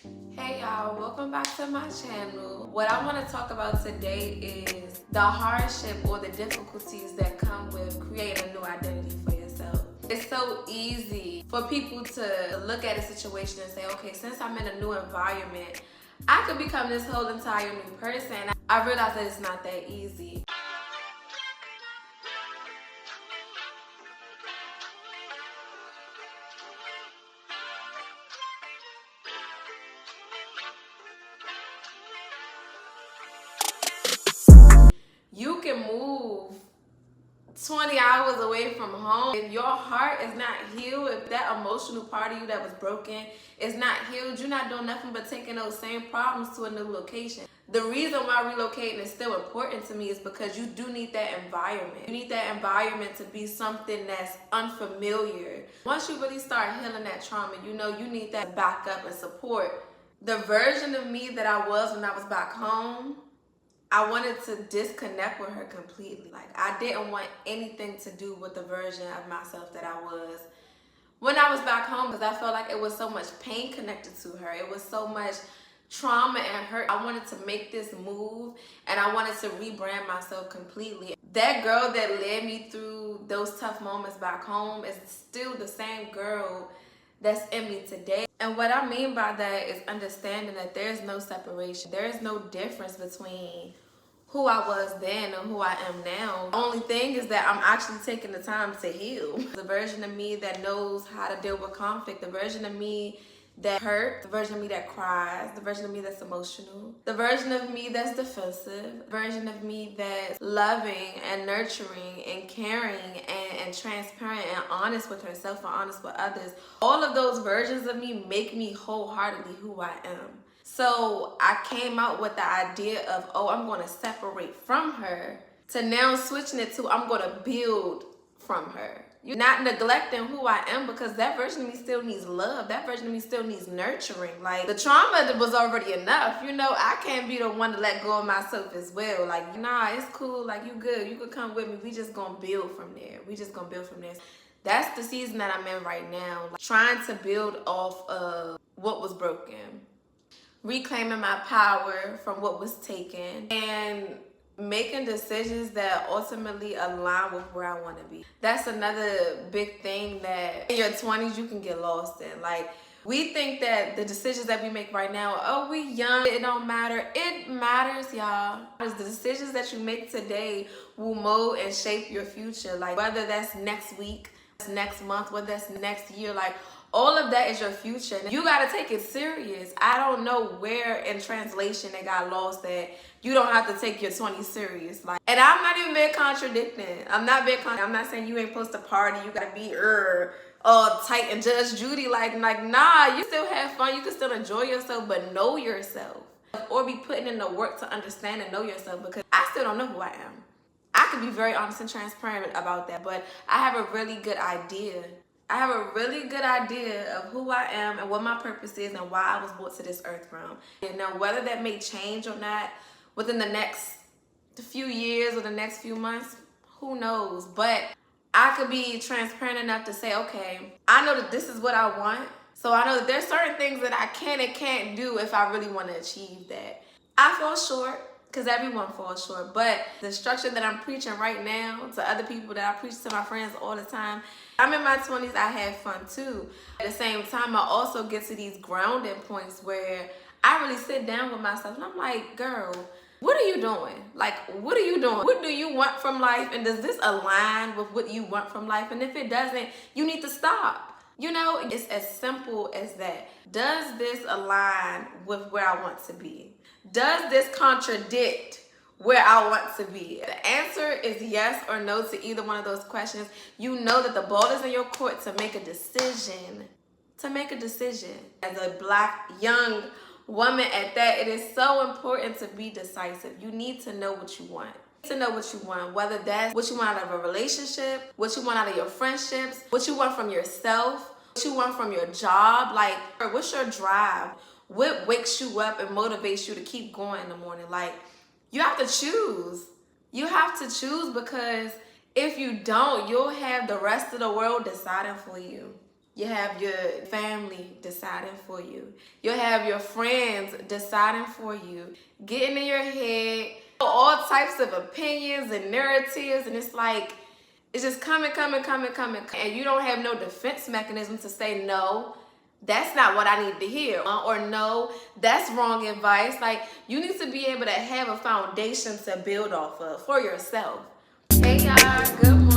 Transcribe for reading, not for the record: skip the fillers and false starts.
Hey y'all, welcome back to my channel. What I want to talk about today is the hardship or the difficulties that come with creating a new identity for yourself. It's so easy for people to look at a situation and say, okay, since I'm in a new environment, I could become this whole entire new person. I realize that it's not that easy. You can move 20 hours away from home. If your heart is not healed, if that emotional part of you that was broken is not healed, you're not doing nothing but taking those same problems to a new location. The reason why relocating is still important to me is because you do need that environment. You need that environment to be something that's unfamiliar. Once you really start healing that trauma, you know you need that backup and support. The version of me that I was when I was back home, I wanted to disconnect with her completely. Like, I didn't want anything to do with the version of myself that I was when I was back home, because I felt like it was so much pain connected to her. It was so much trauma and hurt. I wanted to make this move and I wanted to rebrand myself completely. That girl that led me through those tough moments back home is still the same girl that's in me today. And what I mean by that is understanding that there's no separation. There is no difference between who I was then and who I am now. The only thing is that I'm actually taking the time to heal. The version of me that knows how to deal with conflict, the version of me that hurt, the version of me that cries, the version of me that's emotional, the version of me that's defensive, the version of me that's loving and nurturing and caring and transparent and honest with herself and honest with others. All of those versions of me make me wholeheartedly who I am. So I came out with the idea of, oh, I'm going to separate from her, to now switching it to, I'm going to build from her. You're not neglecting who I am, because that version of me still needs love. That version of me still needs nurturing. Like, the trauma was already enough. You know, I can't be the one to let go of myself as well. Like, nah, it's cool. Like, you good. You could come with me. We just going to build from there. We just going to build from there. That's the season that I'm in right now. Like, trying to build off of what was broken. Reclaiming my power from what was taken, and making decisions that ultimately align with where I want to be. That's another big thing that in your 20s you can get lost in. Like, we think that the decisions that we make right now, oh, we young, it don't matter. It matters, y'all. The decisions that you make today will mold and shape your future. Like, whether that's next week, next month, whether that's next year, like, all of that is your future. You gotta take it serious. I don't know where in translation they got lost that you don't have to take your 20s serious. Like, and I'm not even being contradicting. I'm not saying you ain't supposed to party. You gotta be all tight and Judge Judy. Like, nah, you still have fun. You can still enjoy yourself, but know yourself. Or be putting in the work to understand and know yourself, because I still don't know who I am. I can be very honest and transparent about that, but I have a really good idea. I have a really good idea of who I am and what my purpose is and why I was brought to this earth realm. And now, whether that may change or not within the next few years or the next few months, who knows? But I could be transparent enough to say, okay, I know that this is what I want. So I know that there's certain things that I can and can't do if I really want to achieve that. I fall short, because everyone falls short. But the structure that I'm preaching right now to other people, that I preach to my friends all the time, I'm in my 20s, I have fun too. At the same time, I also get to these grounding points where I really sit down with myself and I'm like, girl, what are you doing? Like, what are you doing? What do you want from life? And does this align with what you want from life? And if it doesn't, you need to stop. You know, it's as simple as that. Does this align with where I want to be? Does this contradict where I want to be? The answer is yes or no to either one of those questions. You know that the ball is in your court to make a decision. To make a decision. As a Black young woman at that, it is so important to be decisive. You need to know what you want. To know what you want, whether that's what you want out of a relationship, what you want out of your friendships, what you want from yourself, what you want from your job. Like, what's your drive? What wakes you up and motivates you to keep going in the morning? Like, you have to choose. You have to choose, because if you don't, you'll have the rest of the world deciding for you. You have your family deciding for you. You'll have your friends deciding for you. Getting in your head, all types of opinions and narratives, and it's like, it's just coming. And you don't have no defense mechanism to say, no, that's not what I need to hear. Or no, that's wrong advice. Like, you need to be able to have a foundation to build off of for yourself. Hey y'all, good morning.